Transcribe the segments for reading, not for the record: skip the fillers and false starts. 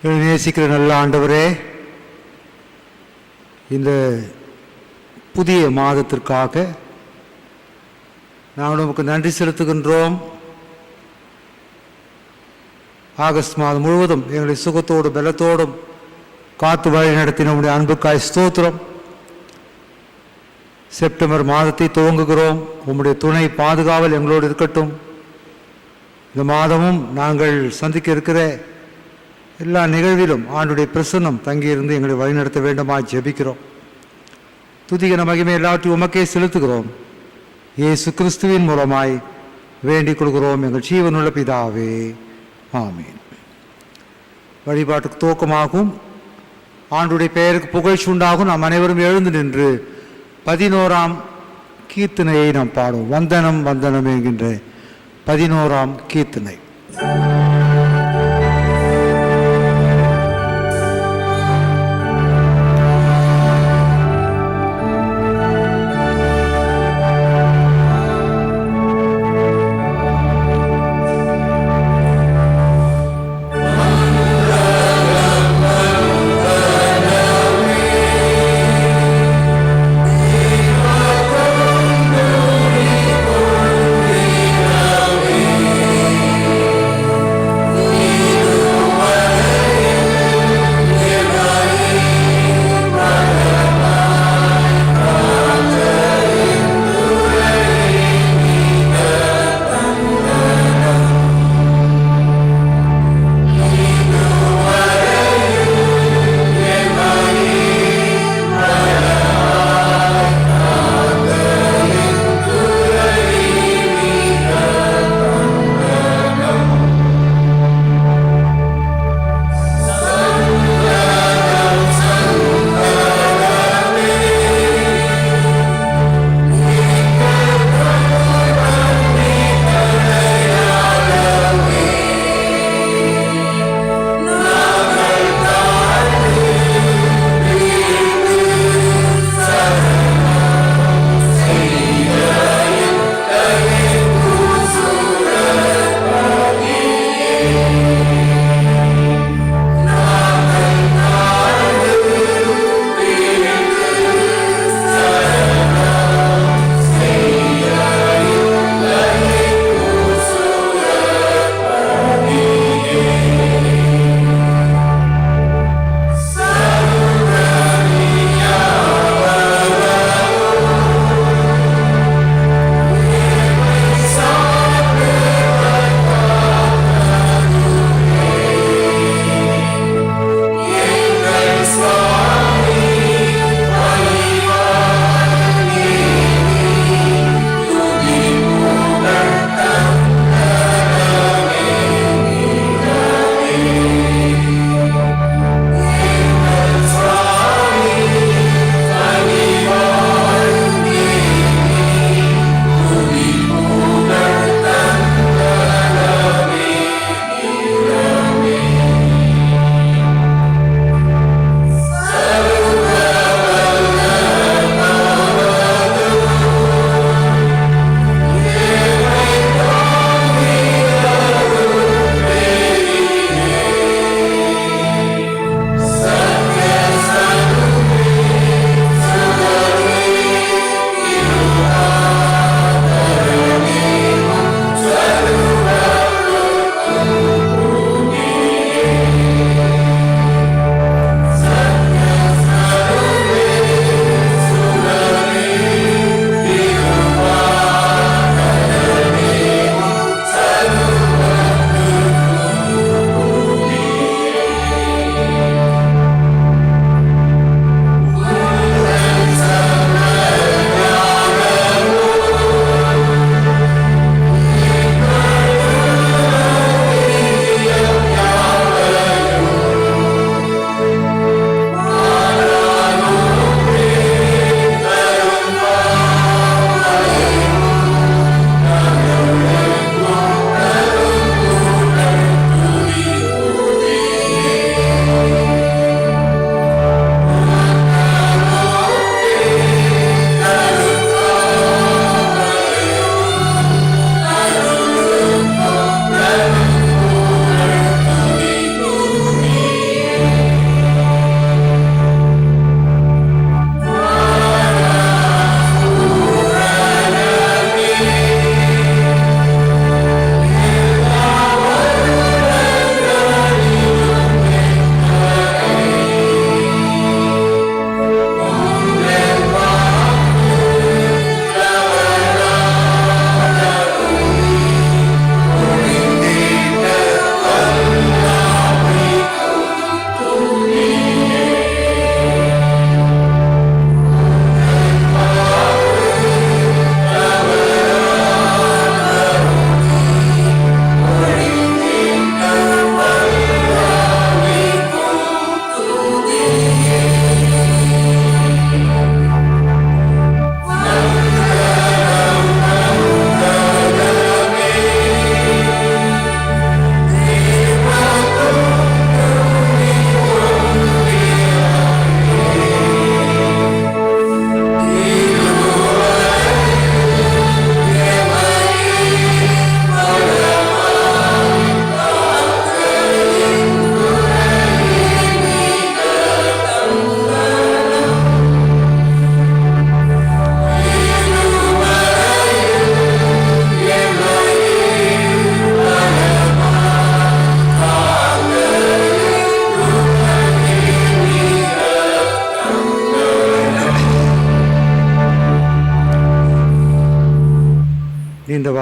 நேசிக்கிற நல்ல ஆண்டவரே, இந்த புதிய மாதத்திற்காக நாங்கள் உமக்கு நன்றி செலுத்துகின்றோம். ஆகஸ்ட் மாதம் முழுவதும் எங்களை சுகத்தோடும் பலத்தோடும் காத்து வழி நடத்தின உடைய அன்புக்காய் ஸ்தோத்திரம். செப்டம்பர் மாதத்தை துவங்குகிறோம். உம்முடைய துணை பாதுகாவல் எங்களோடு இருக்கட்டும். இந்த மாதமும் நாங்கள் சந்திக்க இருக்கிற எல்லா நிகழ்விலும் ஆண்டுடைய பிரசன்னம் தங்கியிருந்து எங்களை வழிநடத்த வேண்டுமாய் ஜெபிக்கிறோம். துதிகன மகிமை எல்லாவற்றையும் உமக்கே செலுத்துகிறோம். இயேசு கிறிஸ்துவின் மூலமாய் வேண்டிக் கொள்கிறோம் எங்கள் ஜீவனுள்ள பிதாவே, ஆமீன். வழிபாட்டுக்கு துவக்கமாகும். ஆண்டுடைய பெயருக்கு புகழ்ச்சி உண்டாகும். நாம் அனைவரும் எழுந்து நின்று 11ஆம் கீர்த்தனையை நாம் பாடுவோம். வந்தனம் வந்தனம் என்கின்ற 11ஆம் கீர்த்தனை.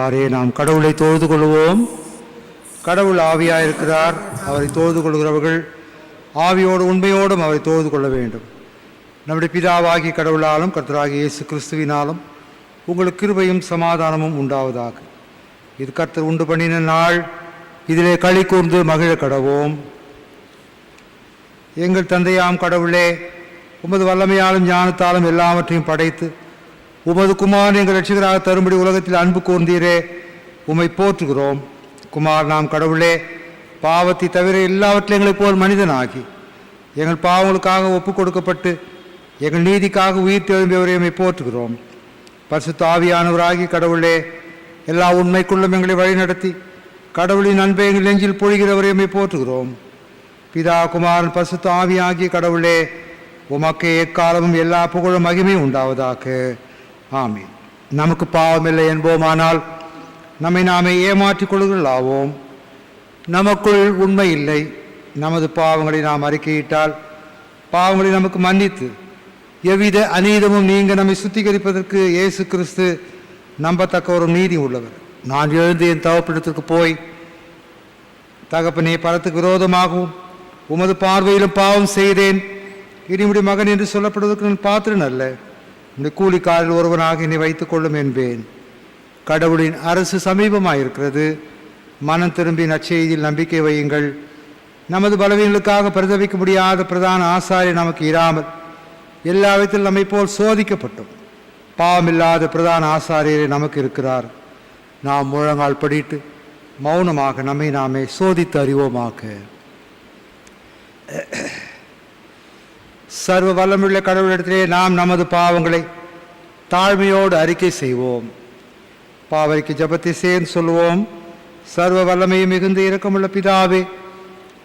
இவ்வாறே நாம் கடவுளை தொழுது கொள்வோம். கடவுள் ஆவியாயிருக்கிறார். அவரை தொழுது கொள்கிறவர்கள் ஆவியோடு உண்மையோடும் அவரை தொழுது கொள்ள வேண்டும். நம்முடைய பிதாவாகிய கடவுளாலும் கர்த்தராகிய இயேசு கிறிஸ்துவினாலும் உங்களுக்கு கிருபையும் சமாதானமும் உண்டாவதாக. இது கர்த்தர் உண்டு பண்ணின நாள், இதிலே களி கூர்ந்து மகிழ கடவோம். எங்கள் தந்தையாம் கடவுளே, உமது வல்லமையாலும் ஞானத்தாலும் எல்லாவற்றையும் படைத்து உமது குமாரன் எங்கள் ரட்சகராக தரும்படி உலகத்தில் அன்பு கூர்ந்தீரே, உம்மை போற்றுகிறோம். குமார் நாம் கடவுளே, பாவத்தை தவிர எல்லாவற்றிலும் எங்களைப் போல் மனிதனாகி எங்கள் பாவங்களுக்காக ஒப்புக் கொடுக்கப்பட்டு எங்கள் நீதிக்காக உயிர் தெழும்பியவரை எம்மை போற்றுகிறோம். பரிசுத்த ஆவியானவராகி கடவுளே, எல்லா உண்மைக்குள்ளும் எங்களை வழிநடத்தி கடவுளின் அன்பை எங்கள் நெஞ்சில் பொழிகிறவரை எம்மை போற்றுகிறோம். பிதா குமாரன் பரிசுத்த ஆவியாகிய கடவுளே, உமக்கே எக்காலமும் எல்லா புகழும் மகிமையும் உண்டாவதாக. ஆமீன். நமக்கு பாவமில்லை என்போமானால் நம்மை நாமே ஏமாற்றிக் கொள்ளுகளாவோம். நமக்குள் உண்மை இல்லை. நமது பாவங்களை நாம் அறிக்கையிட்டால் பாவங்களை நமக்கு மன்னித்து எவ்வித அநீதமும் நீங்க நம்மை சுத்திகரிப்பதற்கு இயேசு கிறிஸ்து நம்பத்தக்க ஒரு நீதி உள்ளவர். நான் எழுந்து என் தகப்பனிடத்திற்கு போய், தகப்பனே, பரத்துக்கு விரோதமாகவும் உமது பார்வையிலும் பாவம் செய்தேன், இனிமுடி மகன் என்று சொல்லப்படுவதற்கு நான் பாத்திரன் அல்ல, உடைய கூலிக்காரில் ஒருவனாக என்னை வைத்துக் கொள்ளும் என்பேன். கடவுளின் அரசு சமீபமாயிருக்கிறது. மனம் திரும்பி நற்செய்தியில் நம்பிக்கை வையுங்கள். நமது பலவீனங்களுக்காக பரிதவிக்க முடியாத பிரதான ஆசாரியர் நமக்கு இராமல் எல்லா விதத்தில் நம்மை போல் சோதிக்கப்பட்டோம் பாவமில்லாத பிரதான ஆசாரியரை நமக்கு இருக்கிறார். நாம் முழங்கால் படிட்டு மௌனமாக நம்மை நாமே சோதித்து அறிவோமாக. சர்வ வல்லமுள்ள கடவுளிடத்திலே நாம் நமது பாவங்களை தாழ்மையோடு அறிக்கை செய்வோம். பாவரிக்கு ஜபத்தை சேர்ந்து சொல்லுவோம். சர்வ வல்லமையும் மிகுந்த இரக்கமுள்ள பிதாவே,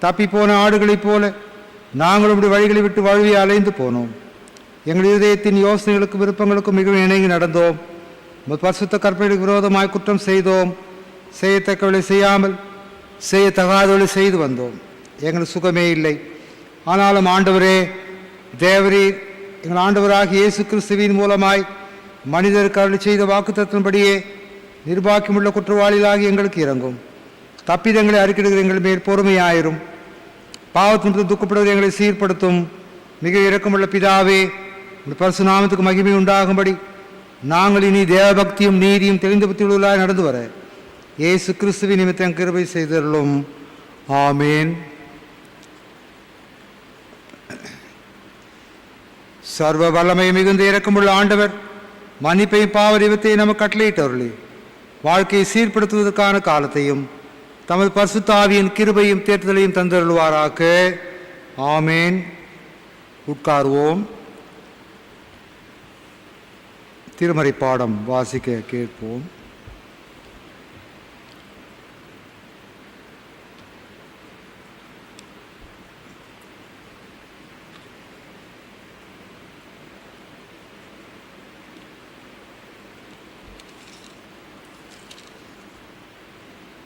தப்பிப்போன ஆடுகளைப் போல நாங்கள் உடைய வழிகளை விட்டு வழுவி அலைந்து போனோம். எங்கள் இதயத்தின் யோசனைகளுக்கும் விருப்பங்களுக்கும் மிகவும் இணங்கி நடந்தோம். பரிசுத்த கற்பனைக்கு விரோதமாய் குற்றம் செய்தோம். செய்யத்தக்கவளை செய்யாமல் செய்யத்தகாதவளை செய்து வந்தோம். எங்கள் சுகமே இல்லை. ஆனாலும் ஆண்டவரே, தேவரீர் எங்கள் ஆண்டவராகிய இயேசு கிறிஸ்துவின் மூலமாய் மனிதருக்கு அருள் செய்த வாக்குத்தத்தின்படியே நிர்பாக்கியமுள்ள குற்றவாளிகளாகி எங்களுக்கு இறங்கும். தப்பிதங்களை அறிக்கையிடுகிற எங்கள் மேல் பொறுமையாயிரும். பாவத்தின் துக்கப்படுவது எங்களை சீர்படுத்தும். மிக இரக்கமுள்ள பிதாவே, இந்த பரிசு நாமத்துக்கு மகிமை உண்டாகும்படி நாங்கள் இனி தேவபக்தியும் நீதியும் தெளிந்த புத்தியுள்ளவர்களாய் நடந்து வர இயேசு கிறிஸ்துவின் நிமித்தம் கிருபை செய்தருளும். ஆமேன். சர்வ வல்லமை மிகுந்த இரக்கமுள்ள ஆண்டவர் மன்னிப்பையும் பாவரிவத்தை நமக்கு கட்டளையிட்டவர்களே, வாழ்க்கையை சீர்படுத்துவதற்கான காலத்தையும் தமது பரிசுத்த ஆவியின் கிருபையும் தேற்றுதலையும் தந்தருள்வாராக. ஆமேன். உட்கார்வோம். திருமறை பாடம் வாசிக்க கேட்போம்.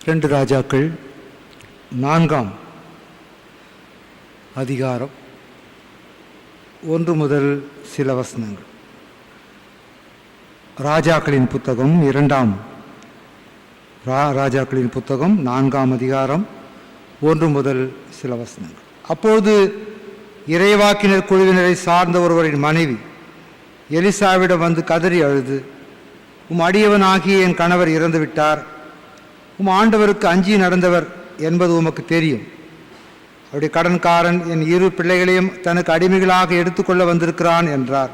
ரெண்டு ராஜாக்கள் 4ஆம் அதிகாரம் 1 முதல் சில வசனங்கள். ராஜாக்களின் புத்தகம் 2ஆம் ராஜாக்களின் புத்தகம் 4ஆம் அதிகாரம் 1 முதல் சில வசனங்கள். அப்போது இறைவாக்கினர் குழுவினரை சார்ந்த ஒருவரின் மனைவி எலிசாவிடம் வந்து கதறி அழுது, உம் அடியவனாகிய என் கணவர் இறந்து விட்டார். உம் ஆண்டவருக்கு அஞ்சி நடந்தவர் என்பது உமக்கு தெரியும். அவருடைய கடன்காரன் என் 2 பிள்ளைகளையும் தனக்கு அடிமைகளாக எடுத்துக்கொள்ள வந்திருக்கிறான் என்றார்.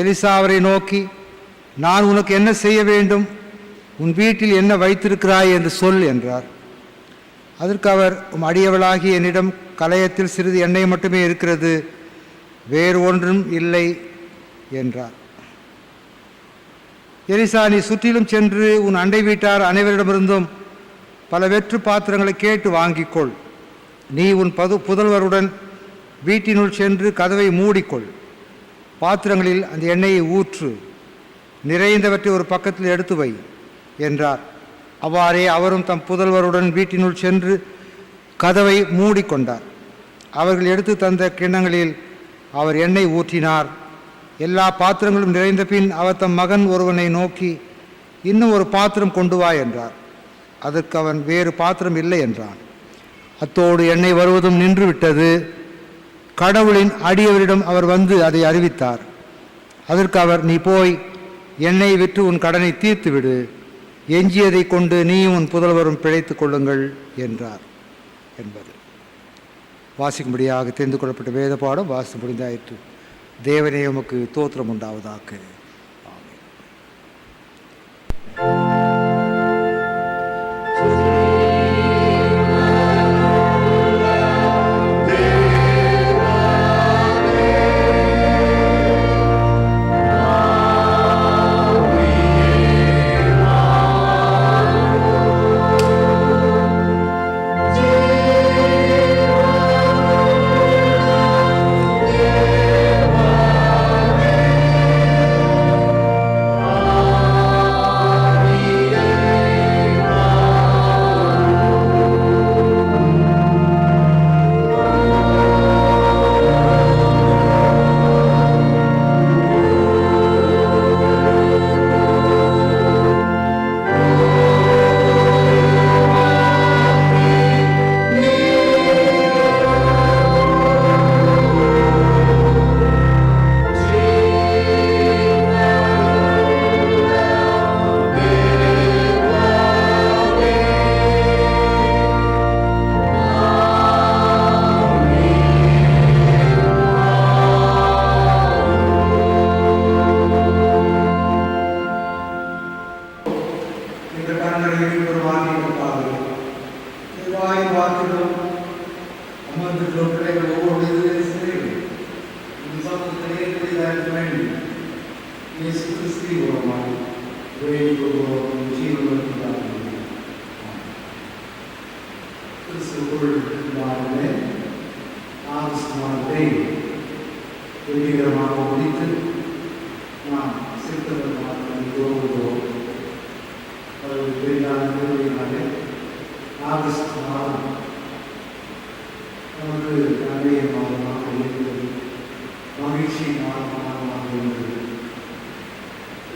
எலிசா அவரை நோக்கி, நான் உனக்கு என்ன செய்ய வேண்டும்? உன் வீட்டில் என்ன வைத்திருக்கிறாய் என்று சொல் என்றார். அதற்கு அவர், உம் அடியவளாகி என்னிடம் கலயத்தில் சிறிது எண்ணெய் மட்டுமே இருக்கிறது, வேறு ஒன்றும் இல்லை என்றார். எலிசா, நீ சுற்றிலும் சென்று உன் அண்டை வீட்டார் அனைவரிடமிருந்தும் பல வெற்று பாத்திரங்களை கேட்டு வாங்கிக்கொள். நீ உன் புதல்வருடன் வீட்டினுள் சென்று கதவை மூடிக்கொள். பாத்திரங்களில் அந்த எண்ணெயை ஊற்று, நிறைந்தவற்றை ஒரு பக்கத்தில் எடுத்து வை என்றார். அவ்வாறே அவரும் தம் புதல்வருடன் வீட்டினுள் சென்று கதவை மூடிக்கொண்டார். அவர்கள் எடுத்து தந்த கிண்ணங்களில் அவர் எண்ணெய் ஊற்றினார். எல்லா பாத்திரங்களும் நிறைந்த பின் அவர் தம் மகன் ஒருவனை நோக்கி, இன்னும் ஒரு பாத்திரம் கொண்டு வா என்றார். அதற்கு அவன், வேறு பாத்திரம் இல்லை என்றான். அத்தோடு எண்ணெய் வருவதும் நின்று விட்டது. கடவுளின் அடியவரிடம் அவர் வந்து அதை அறிவித்தார். அதற்கு அவர், நீ போய் எண்ணெயை விற்று உன் கடனை தீர்த்து விடு, எஞ்சியதை கொண்டு நீயும் உன் புதல்வரும் பிழைத்துக் கொள்ளுங்கள் என்றார் என்பது வாசிக்கும்படியாக தெரிந்து கொள்ளப்பட்ட வேத பாடம் வாசித்து முடிந்தாயிற்று. தேவனே உமக்கு தோத்திரம் உண்டாவதாக.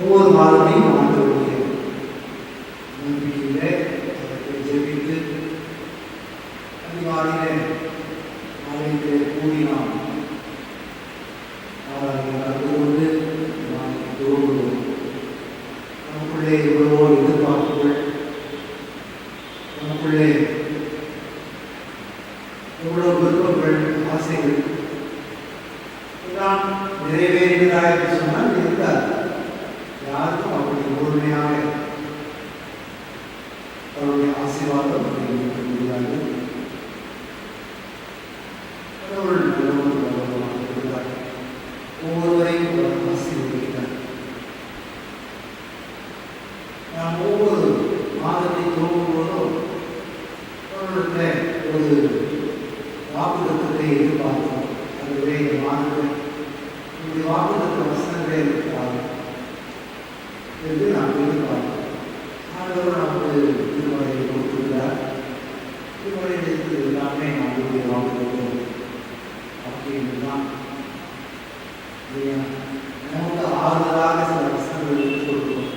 ஒவ்வொரு மாதத்தையும் ஆண்டவருடைய நம்பிக்கையிலே ஜெபித்து அதிகாலையிலே ஆலயத்திலே கூடி நாம் கலந்து கொண்டு நாம் தோறுகிறோம். நமக்குள்ளே எவ்வளவோ எதிர்பார்ப்புகள், நமக்குள்ளே எவ்வளவு விருப்பங்கள், ஆசைகள் எல்லாம் நிறைவேறுகிறதா என்று சொன்னால் இருக்காது. யாருக்கும் அப்படி முழுமையாக அவருடைய ஆசீர்வாதம் இருக்க முடியாது. ஒவ்வொருவரையும் ஆசீர்வதிக்கிறார். நாம் ஒவ்வொரு மாதத்தை துவங்கும் போதும் அவர்களுடைய ஒரு வாக்குத்தத்தை எதிர்பார்க்கிறோம். அதுவே இந்த மாதத்தில் இந்த வாக்குத்த வசனங்களே இருக்கிறார்கள் என்று நாம் எதிர்பார்க்கிறோம். ஆண்டவர் நமக்கு திருமலையை கொடுத்துள்ளார். திருமலையிலிருந்து எல்லாமே நம்முடைய வாக்குத்தம் அப்படின்னுதான் நமக்கு ஆறுதலாக சில வசனங்கள் கொடுக்கிறோம்.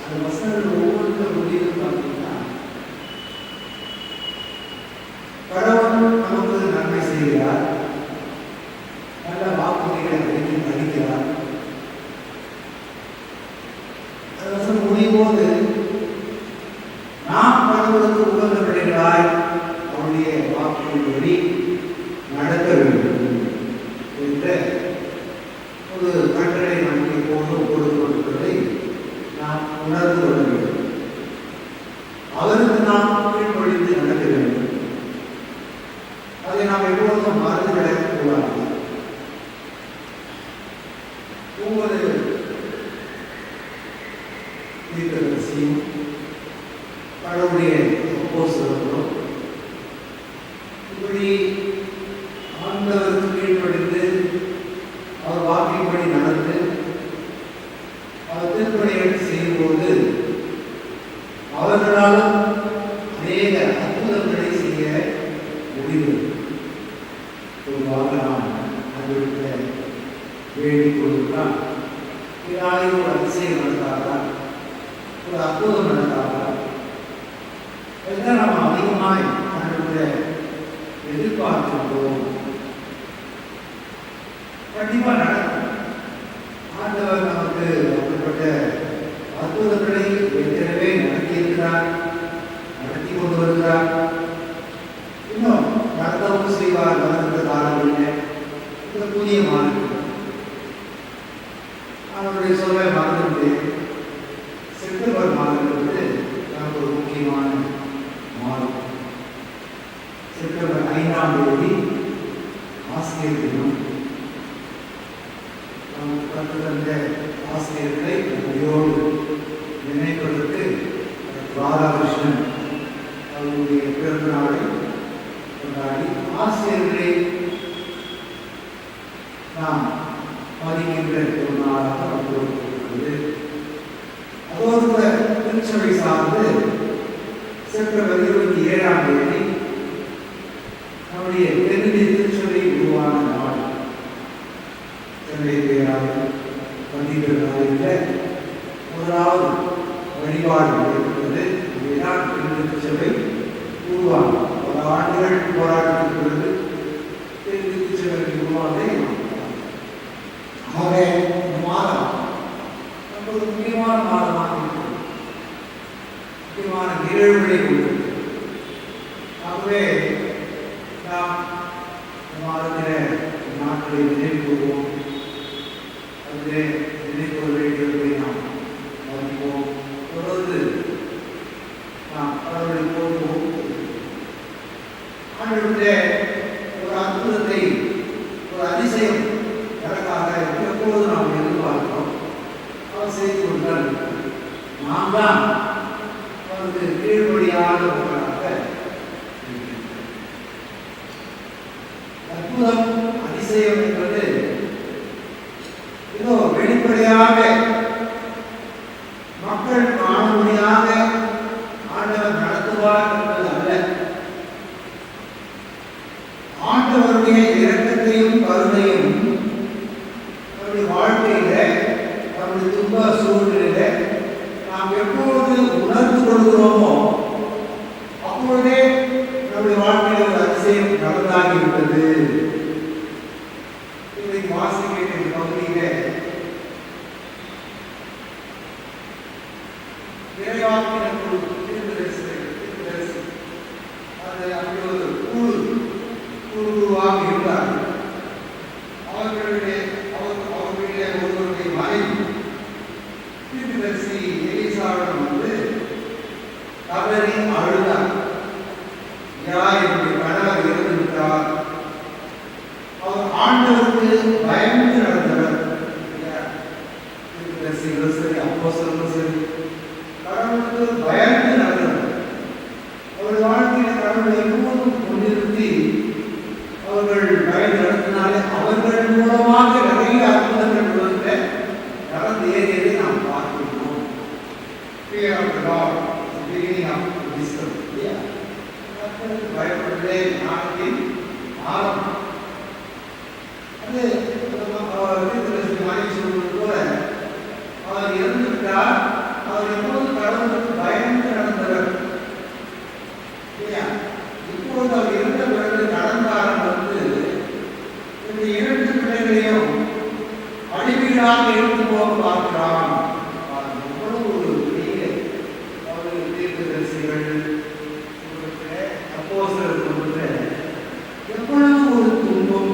அந்த வசனங்கள் ஒவ்வொருத்தர் முடிவு பார்த்தீங்கன்னா கடவுள் நமக்கு நன்மை செய்கிறார், நல்ல வாக்குறுதிகளை அளிக்கிறார். அந்த வசனம் முடியும்போது நாம் கடவுளுக்கு உகந்த பிள்ளைகளாய் அவருடைய வாக்குறுதிப்படி நடக்க வேண்டும் என்ற ஒரு கட்டளை நமக்கு எப்போதும் கொடுக்கப்பட்டிருப்பதை நாம் உணர்ந்து கொள்ள வேண்டும். அவருக்கு நாம் கீழ்ப்படிந்து நடக்க வேண்டும். அதை நாம் எப்போதும் மறந்து விடக்கூடாது. ஒவ்வொரு தீர்க்கதரிசியும் கடவுளுடைய அப்போஸ்தலர்களும் இப்படி ஆண்டவருக்கு கீழ்ப்படிந்து அவர் வாக்கின்படி நடந்து அவர் திருப்பணிகளை செய்யும்போது அவர்களாலும் அநேக அற்புதங்களை செய்ய முடியும். பொதுவாக நாம் அந்த வேண்டிக் கொள்ளுதான் ஒரு அதிசயம் நடந்தால்தான் ஒரு அற்புதம் நடந்தாங்க. இதுதான் நம்ம அதிகமாய் நம்மளுடைய எதிர்பார்க்கின்றோம். கண்டிப்பா நடக்கும். ஆண்டவர் நமக்கு அப்படிப்பட்ட அற்புதங்களை ஏற்கனவே நடத்தியிருக்கிறார், நடத்தி கொண்டு வருகிறார். இன்னும் நடத்தவும் செய்வார். வருகின்ற காலங்களில் இந்த புதிய மாதம் அவருடைய சொல்ல மறந்து செப்டம்பர் மாதம் என்பது நமக்கு ஒரு முக்கியமான மாதம். செப்டம்பர் 5ஆம் தேதி ஆசிரியர் தினம். நமக்கு கற்றுத்தந்த ஆசிரியர்களை உயிரோடு நினைப்பதற்கு ராதாகிருஷ்ணன் அவருடைய பிறந்த நாளை கொண்டாடி ஆசிரியர்களை நாம் மதிக்கின்ற ஒரு நாளாக இருக்கிறது. அதோடு கூட திருச்சபை சார்ந்து செப்டம்பர் 27ஆம் தேதி நம்முடைய தென்னிந்திய திருச்சபை உருவான நாள். சென்னை பேராக பண்டிகர் நாளில் முதலாவது வழிபாடு இருக்கிறது. இதுதான் தென்னிந்திய திருச்சபை உருவாகும். பல ஆண்டுகள் போராட்டத்திற்கு பிறகு தென்னிந்திய திருச்சபை உருவானதை ஆகவே இந்த மாதம் நமக்கு ஒரு முக்கியமான மாதமாக இருக்கிறது. முக்கியமான நிகழ்வுகளை உள்ளது. ஆகவே நாம் இந்த மாதத்தில் நாட்களை நினைவு கூறுவோம். அதிலே நினைவு கூற வேண்டியவர்களை நாம் மதிப்போம். தொடர்ந்து நாம் கடவுளை போற்றுவோம். ஆண்டவருடைய ஒரு அற்புதத்தை, ஒரு அதிசயம் எனக்காக எப்போது நாம் எதிர்பார்க்கிறோம். அவர் செய்து கொண்டால் நாம் தான் அவருக்கு கீழ்படியாதவர்களாக அற்புதம், அதிசயம் என்பது ஏதோ வெளிப்படையாக மக்கள் காணும்படியாக ஆண்டவர் நடத்துவார் என்பது அல்ல. ஆண்டவருடைய இரக்கத்தையும் கருணையும் நம்முடைய வாழ்க்கையில, நம்முடைய துன்ப சூழ்நிலையில நாம் எப்பொழுது உணர்ந்து கொள்கிறோமோ அப்பொழுதே நம்முடைய வாழ்க்கையில ஒரு அதிசயம் நடந்தாகிவிட்டது. இன்றைக்கு வாசிக்கின்ற இந்த பகுதியில இறைவாக்கினர் அது அப்படி ஒரு குழுவாக இருந்தார். அவர்களுடைய ஒருவருடைய மனைவி தீர்க்கதரிசி எலிசாவிடம் வந்து கதறி அழுதார். என்னுடைய கணவர் இறந்து விட்டார். அவர் ஆண்டவருக்கு பயந்து நடந்தவர். தீர்க்கதரிசிகளும் சரி, அப்போஸ்தலர்களும் சரி, கடவுளுக்கு பயந்து நடந்தவர். அவருடைய வாழ்க்கையில் கடவுளை எப்போதும் கொண்டிருத்தி அவர்கள் பயந்து நடத்தினாலே அவர்கள் மூலமாக நிறைய அற்புதங்கள் உலகத்தில் நடந்து ஏறியதை நாம் பார்க்கிறோம். Fear of the Lord, the beginning of wisdom. பயப்படுவதே ஞானத்தின் ஆரம்பம். அது மனைவி சொல்வது போல அவர் இறந்து விட்டார். அவர் எப்போது கடவுளுக்கு பயந்து நடந்தவர். இப்போது அவர் இருந்த பிறகு நடந்தாரம் வந்து இந்த 2 பிள்ளைகளையும் அடிமைகளாக எடுத்து போக பார்க்கிறான். எவ்வளவு ஒரு பெரிய அவர்கள் தீர்க்கதரிசிகள் அப்போஸ்தலர்கள் எவ்வளவு ஒரு துன்பம்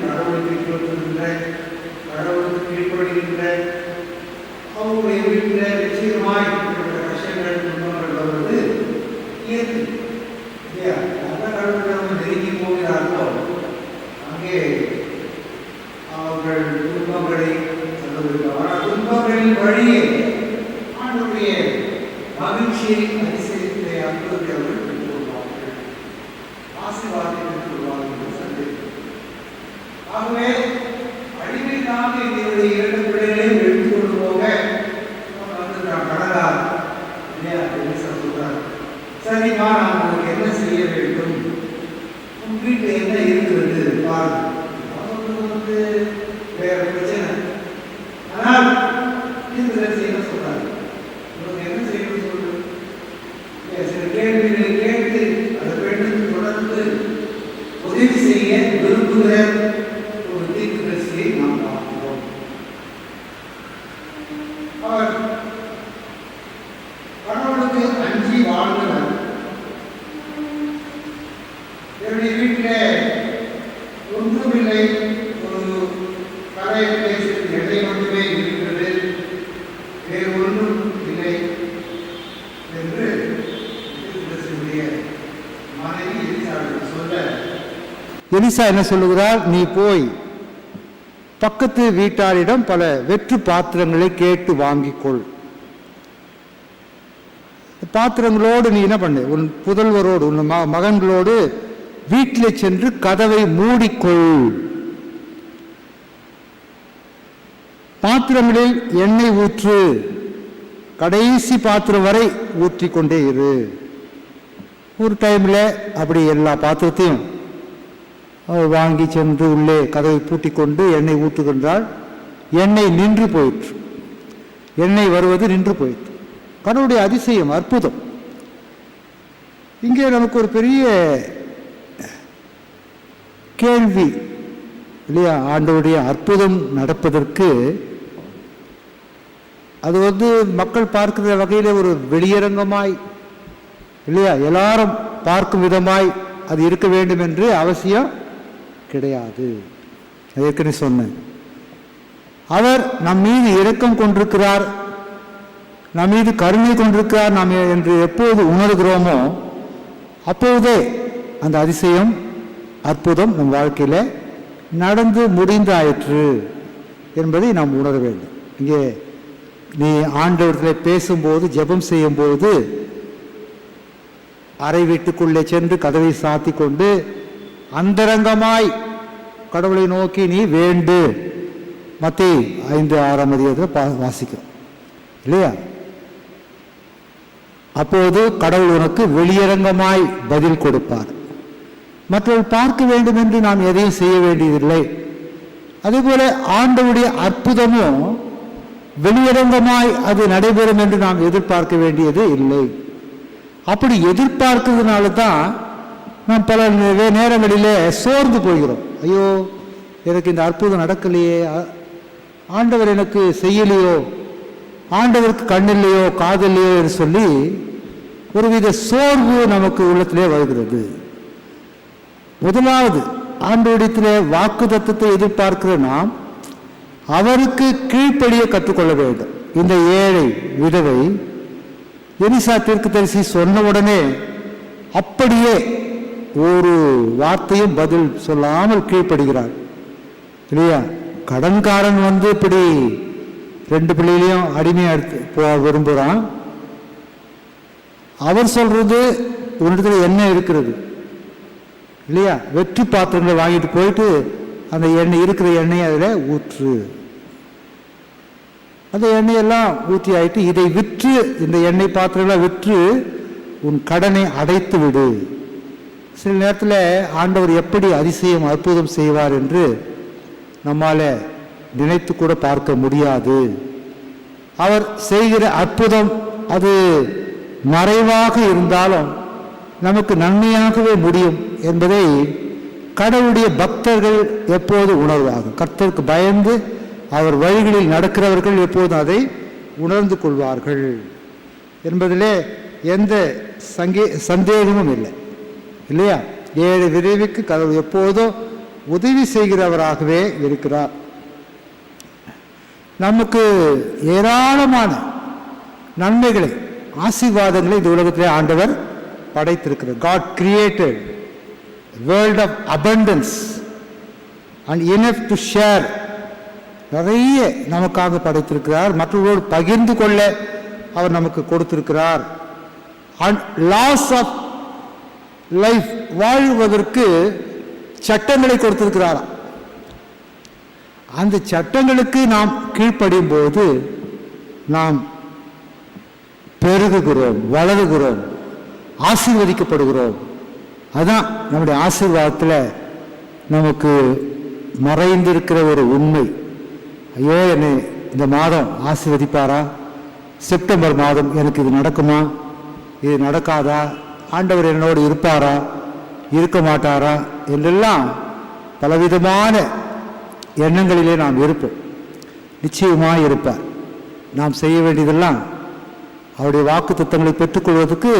கடவுளுக்கு கீழ்ப்படுகின்ற, கடவுளுக்கு கீழ்ப்படுகின்ற அவருடைய வீட்டில் நிச்சயமாய் கஷ்டங்கள் துன்பங்கள் வருவது இயற்கை. நல்ல கடவுளிடம் நெருங்கி போகிறார்களோ அங்கே அவர்கள் துன்பங்களை சந்திக்கிறார்கள். துன்பங்களின் வழியே ஆண்டவருடைய மகிழ்ச்சியை, அதிசயத்தை, அற்புதத்தை அவர்கள் பெற்றுக் கொள்வார்கள், ஆசீர்வாதத்தை பெற்றுக் கொள்வார்கள் என்று சந்தேகம். ஆகவே அடிமைக்காக எங்களுடைய 2 பிள்ளைகளையும் எடுத்துக்கொண்டு போக வந்துட்டான் கடலார். சொல்றார், சரிப்பா, நான் உங்களுக்கு என்ன செய்ய வேண்டும், உன் வீட்டில் என்ன இருக்கிறது பாருங்க. வந்து வேற பிரச்சனை. ஆனால் தீர்க்கதரிசி என்ன சொல்றாரு, உங்களுக்கு என்ன செய்ய சொல்லுகிற ஒரு தீர்க்கதரிசியை நாம் பார்க்கிறோம். அவர் கடவுளுக்கு அஞ்சி வாழ்ந்தவர். என்னுடைய வீட்டிலே ஒன்றுமில்லை, ஒரு கரை பேசும் எண்ணெய் மட்டுமே இருக்கிறது, வேறு ஒன்றும் இல்லை என்று மனைவி எலிசாவிடம் சொல்ல, எலிசா என்ன சொல்லுகிறார்? நீ போய் பக்கத்து வீட்டாரிடம் பல வெற்று பாத்திரங்களை கேட்டு வாங்கிக்கொள். பாத்திரங்களோடு நீ என்ன பண்ணு, உன் புதல்வரோடு உன் மகன்களோடு வீட்டிலே சென்று கதவை மூடிக்கொள். பாத்திரங்களில் எண்ணெய் ஊற்று, கடைசி பாத்திரம் வரை ஊற்றிக்கொண்டே இரு. ஒரு டைம்ல அப்படி எல்லா பாத்திரத்தையும் வாங்கி சென்று உள்ளே கதவை பூட்டி கொண்டு எண்ணெய் ஊற்றுகின்றால் எண்ணெய் நின்று போயிற்று. எண்ணெய் வருவது நின்று போயிற்று. கடவுளுடைய அதிசயம், அற்புதம். இங்கே நமக்கு ஒரு பெரிய கேள்வி இல்லையா? ஆண்டவருடைய அற்புதம் நடப்பதற்கு அது மக்கள் பார்க்கிற வகையில் ஒரு வெளியரங்கமாய் இல்லையா, எல்லாரும் பார்க்கும் விதமாய் அது இருக்க வேண்டும் என்று அவசியம் கிடையாது. ஏற்கனவே சொன்னேன், அவர் நம் மீது இரக்கம் கொண்டிருக்கிறார், நம் மீது கருணை கொண்டிருக்கிறார் நாம் என்று எப்போது உணர்கிறோமோ அப்போதே அந்த அதிசயம், அற்புதம் நம் வாழ்க்கையில் நடந்து முடிந்தாயிற்று என்பதை நாம் உணர வேண்டும். இங்கே நீ ஆண்டவரத்தில் பேசும்போது, ஜெபம் செய்யும்போது அறை வீட்டுக்குள்ளே சென்று கதவை சாத்தி கொண்டு அந்தரங்கமாய் கடவுளை நோக்கி நீ வேண்டு. மத்தேயு 5:6 வாசிக்கிறோம் இல்லையா? அப்போது கடவுள் உனக்கு வெளியரங்கமாய் பதில் கொடுப்பார். மற்றவர்கள் பார்க்க வேண்டும் என்று நாம் எதையும் செய்ய வேண்டியதில்லை. அதே போல ஆண்டவருடைய அற்புதமும் வெளியரங்கமாய் அது நடைபெறும் என்று நாம் எதிர்பார்க்க வேண்டியது இல்லை. அப்படி எதிர்பார்க்கிறதுனால தான் நாம் பல நேரங்களிலே சோர்ந்து போகிறோம். ஐயோ, எனக்கு இந்த அற்புதம் நடக்கலையே, ஆண்டவர் எனக்கு செய்யலையோ, ஆண்டவருக்கு கண்ணில்லையோ காதில்லையோ என்று சொல்லி ஒருவித சோர்வு நமக்கு உள்ளத்திலே வருகிறது. முதலாவது, ஆண்டவரிடத்திலே வாக்கு தத்தத்தை எதிர்பார்க்கிற நாம் அவருக்கு கீழ்ப்படிய கற்றுக்கொள்ள வேண்டும். இந்த ஏழை விதவை எலிசா தீர்க்கதரிசி சொன்ன உடனே அப்படியே ஒரு வார்த்தையும் பதில் சொல்லாமல் கீழ்ப்படுகிறார் இல்லையா? கடன்காரன் இப்படி 2 பிள்ளைகளையும் அடிமையா எடுத்து விரும்புகிறான். அவர் சொல்றது, உன்னிடத்துல என்ன இருக்கிறது இல்லையா? வெற்றி பாத்திரங்களை வாங்கிட்டு போயிட்டு அந்த எண்ணெய் இருக்கிற எண்ணெய் அதில் ஊற்று. அந்த எண்ணெயெல்லாம் ஊற்றி ஆயிட்டு இதை விற்று, இந்த எண்ணெய் பாத்திரங்களை விற்று உன் கடனை அடைத்து விடு. சில நேரத்தில் ஆண்டவர் எப்படி அதிசயம் அற்புதம் செய்வார் என்று நம்மால நினைத்து கூட பார்க்க முடியாது. அவர் செய்கிற அற்புதம் அது மறைவாக இருந்தாலும் நமக்கு நன்மையாகவே முடியும் என்பதை கடவுளுடைய பக்தர்கள் எப்போது உணர்வார்கள். கர்த்தருக்கு பயந்து அவர் வழிகளில் நடக்கிறவர்கள் எப்போதும் அதை உணர்ந்து கொள்வார்கள் என்பதிலே எந்த சந்தேகமும் இல்லை இல்லையா? ஏழு விரைவுக்கு கடவுள் எப்போதும் உதவி செய்கிறவராகவே இருக்கிறார். நமக்கு ஏராளமான நன்மைகளை, ஆசீர்வாதங்களை இந்த உலகத்திலே ஆண்டவர் படைத்திருக்கிறார். God created a world of abundance and enough to share. நிறைய நமக்காக படைத்திருக்கிறார். மற்றவர்களோடு பகிர்ந்து கொள்ள அவர் நமக்கு கொடுத்திருக்கிறார். அண்ட் லாஸ் ஆஃப் லைஃப், வாழ்வதற்கு சட்டங்களை கொடுத்திருக்கிறார். அந்த சட்டங்களுக்கு நாம் கீழ்ப்படியும் போது நாம் பெருகுகிறோம், வளருகிறோம், ஆசீர்வதிக்கப்படுகிறோம். அதுதான் நம்முடைய ஆசீர்வாதத்தில் நமக்கு மறைந்திருக்கிற ஒரு உண்மை. ஐயோ, என்னை இந்த மாதம் ஆசீர்வதிப்பாரா? செப்டம்பர் மாதம் எனக்கு இது நடக்குமா? இது நடக்காதா? ஆண்டவர் என்னோடு இருப்பாரா, இருக்க மாட்டாரா என்றெல்லாம் பலவிதமான எண்ணங்களிலே நாம் இருப்போம். நிச்சயமாக இருப்பார். நாம் செய்ய வேண்டியதெல்லாம் அவருடைய வாக்கு தத்தங்களை பெற்றுக்கொள்வதற்கு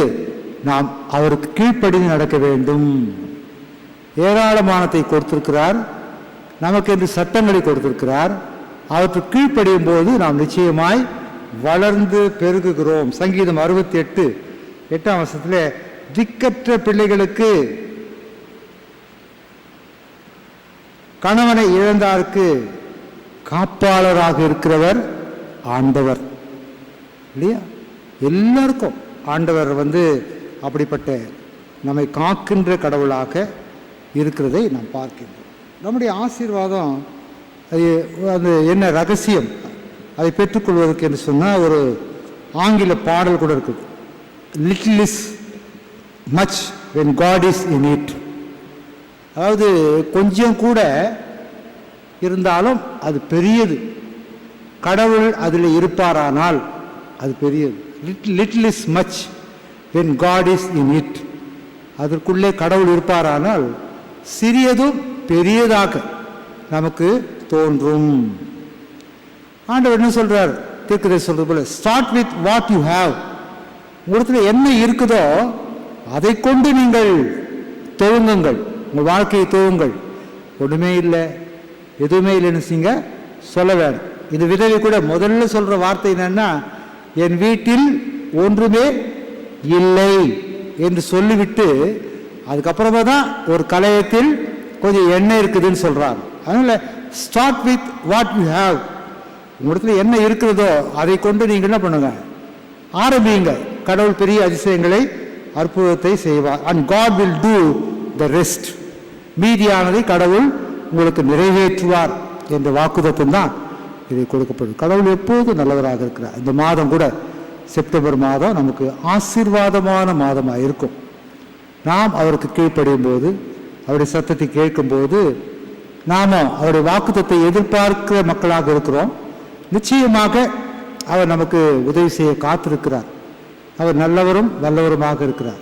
நாம் அவருக்கு கீழ்ப்படிந்து நடக்க வேண்டும். ஏராளமானத்தை கொடுத்திருக்கிறார், நமக்கு என்று சட்டங்களை கொடுத்திருக்கிறார். அவற்றுக்கு கீழ்ப்படியும் போது நாம் நிச்சயமாய் வளர்ந்து பெருகுகிறோம். சங்கீதம் 68:8 திக்கற்ற பிள்ளைகளுக்கு, கணவனை இழந்தாருக்கு காப்பாளராக இருக்கிறவர் ஆண்டவர். இல்லையா? எல்லாருக்கும் ஆண்டவர் அப்படிப்பட்ட நம்மை காக்கின்ற கடவுளாக இருக்கிறதை நாம் பார்க்கின்றோம். நம்முடைய ஆசீர்வாதம் அது என்ன ரகசியம் அதை பெற்றுக்கொள்வதற்கு என்று சொன்னால் ஒரு ஆங்கில பாடல் கூட இருக்குது. Little is much when God is in it. அதாவது கொஞ்சம் கூட இருந்தாலும் அது பெரியது. கடவுள் அதில் இருப்பாரானால் அது பெரியது. Little is much when God is in it. அதற்குள்ளே கடவுள் இருப்பாரானால் சிறியதும் பெரியதாக நமக்கு தோன்றும். ஆண்டவர் என்ன சொல்றார்? தீர்க்கதரிசி சொல்றது போல, start with what you have. உங்களுக்கு என்ன இருக்குதோ அதை கொண்டு நீங்கள் துவங்குங்கள், உங்கள் வாழ்க்கையை துவங்குங்கள். ஒன்றுமே இல்லை, எதுவுமே இல்லைன்னு நீங்க சொல்ல வேணும். இந்த விதவை கூட முதல்ல சொல்ற வார்த்தை என்னன்னா, என் வீட்டில் ஒன்றுமே இல்லை என்று சொல்லிவிட்டு அதுக்கப்புறமா தான் ஒரு கலையத்தில் கொஞ்சம் எண்ணெய் இருக்குதுன்னு சொல்றார். அதனால start with what you have. உங்களிடத்துல என்ன இருக்கிறதோ அதை கொண்டு நீங்கள் என்ன பண்ணுங்க, ஆரம்பிங்க. கடவுள் பெரிய அதிசயங்களை, அற்புதத்தை செய்வார். And God will do the rest. மீதியானதை கடவுள் உங்களுக்கு நிறைவேற்றுவார் என்ற வாக்குதத்தம் தான் இதை கொடுக்கப்படும். கடவுள் எப்போதும் நல்லவராக இருக்கிறார். இந்த மாதம் கூட செப்டம்பர் மாதம் நமக்கு ஆசீர்வாதமான மாதமாக இருக்கும். நாம் அவருக்கு கீழ்ப்படியும் போது, அவருடைய சத்தத்தை கேட்கும்போது, நாம அவருடைய வாக்குத்தத்தை எதிர்பார்க்கிற மக்களாக இருக்கிறோம். நிச்சயமாக அவர் நமக்கு உதவி செய்ய காத்திருக்கிறார். அவர் நல்லவரும் வல்லவருமாக இருக்கிறார்.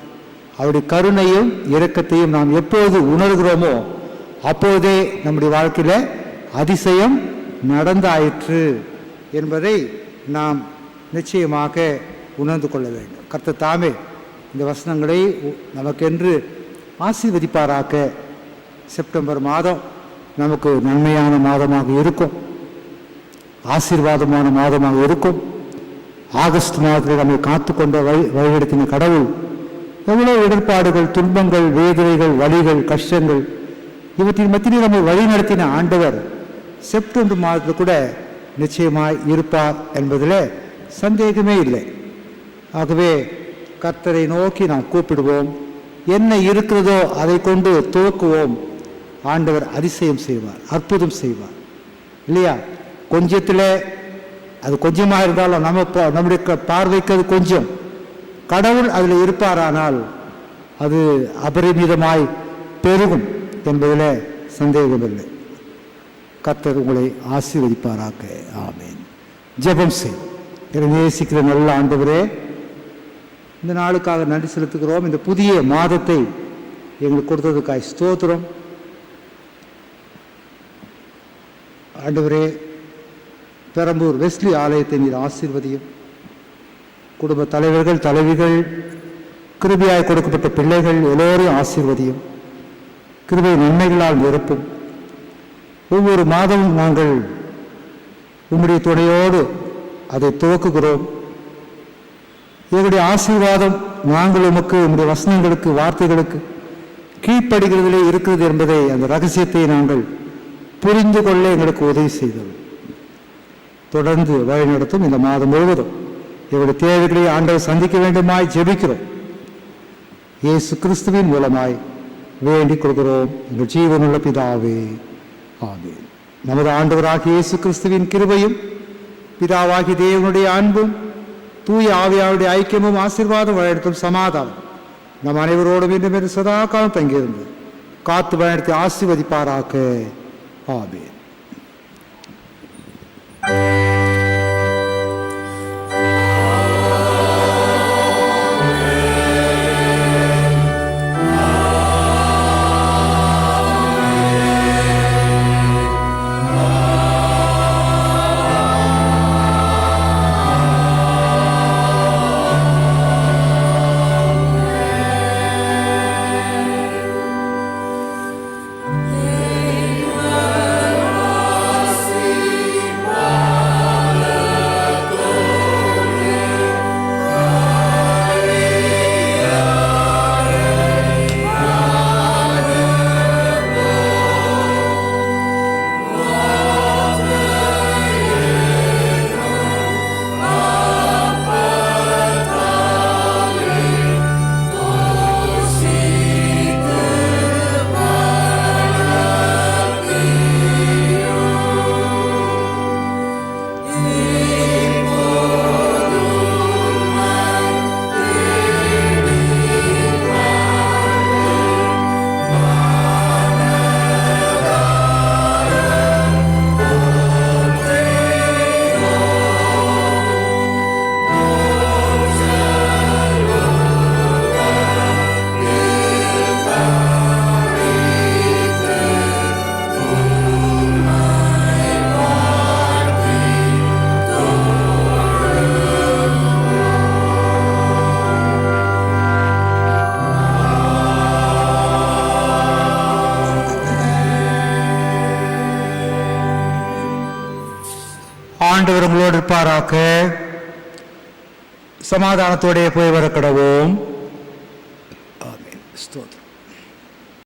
அவருடைய கருணையும் இரக்கத்தையும் நாம் எப்போது உணர்கிறோமோ அப்போதே நம்முடைய வாழ்க்கையில அதிசயம் நடந்தாயிற்று என்பதை நாம் நிச்சயமாக உணர்ந்து கொள்ள வேண்டும். கர்த்தர் தாமே இந்த வசனங்களை நமக்கென்று ஆசீர்வதிப்பாராக. செப்டம்பர் மாதம் நமக்கு நன்மையான மாதமாக இருக்கும், ஆசீர்வாதமான மாதமாக இருக்கும். ஆகஸ்ட் மாதத்தில் நம்மை காத்துக்கொண்ட வழிநடத்தின கடவுள் எவ்வளவு இடர்பாடுகள், துன்பங்கள், வேதனைகள், வலிகள், கஷ்டங்கள் இவற்றின் மத்தியில் நம்மை வழிநடத்தின ஆண்டவர் செப்டம்பர் மாதத்தில் கூட நிச்சயமாய் இருப்பார் என்பதில் சந்தேகமே இல்லை. ஆகவே கர்த்தரை நோக்கி நாம் கூப்பிடுவோம். என்ன இருக்கிறதோ அதை கொண்டு துவக்குவோம். ஆண்டவர் அதிசயம் செய்வார், அற்புதம் செய்வார். இல்லையா? கொஞ்சத்தில் அது கொஞ்சமாக இருந்தாலும் நம்முடைய பார்வைக்கு அது கொஞ்சம். கடவுள் அதில் இருப்பாரானால் அது அபரிமிதமாய் பெருகும் என்பதில் சந்தேகமில்லை. கர்த்தர் உங்களை ஆசீர்வதிப்பாராக. ஆமென். ஜெபம் செய். நேசிக்கிற நல்ல ஆண்டவரே, இந்த நாளுக்காக நன்றி செலுத்துகிறோம். இந்த புதிய மாதத்தை எங்களுக்கு கொடுத்ததுக்காக ஸ்தோத்திரம். ஆண்டவரே, பெரம்பூர் வெஸ்லி ஆலயத்தை நீர் ஆசீர்வதியும். குடும்ப தலைவர்கள், தலைவிகள், கிருபையாய் கொடுக்கப்பட்ட பிள்ளைகள் எல்லோரையும் ஆசீர்வதியும். கிருபை நன்மைகளால் நிரப்பும். ஒவ்வொரு மாதமும் நாங்கள் உம்முடைய துணையோடு அதை துவக்குகிறோம். எங்களுடைய ஆசீர்வாதம் நாங்கள் உமக்கு, உம்முடைய வசனங்களுக்கு, வார்த்தைகளுக்கு கீழ்ப்படுகிறதிலே இருக்கிறது என்பதை, அந்த ரகசியத்தை நாங்கள் புரிந்து கொள்ள எங்களுக்கு உதவி செய்தோம். தொடர்ந்து வழிநடத்தும். இந்த மாதம் முழுவதும் எங்களுடைய தேவைகளை ஆண்டவர் சந்திக்க வேண்டுமாய் ஜெபிக்கிறோம். இயேசு கிறிஸ்துவின் மூலமாய் வேண்டிக் கொள்கிறோம் எங்கள் ஜீவனுள்ள பிதாவே. ஆமென். நமது ஆண்டவராகிய இயேசு கிறிஸ்துவின் கிருபையும், பிதாவாகிய தேவனுடைய அன்பும், தூய ஆவியாருடைய ஐக்கியமும், ஆசீர்வாதம், வழிநடத்தும் சமாதானம் நம் அனைவரோடும் இன்னும் சதா காலம் தங்கியிருந்து காத்து வழிநடத்தி ஆசீர்வதிப்பாராக. ஆமென். ஆண்டவர் உங்களோடு இருப்பாராக. சமாதானத்தோடைய போய் வர கடவோம். ஆமென். ஸ்தோத்திரம்.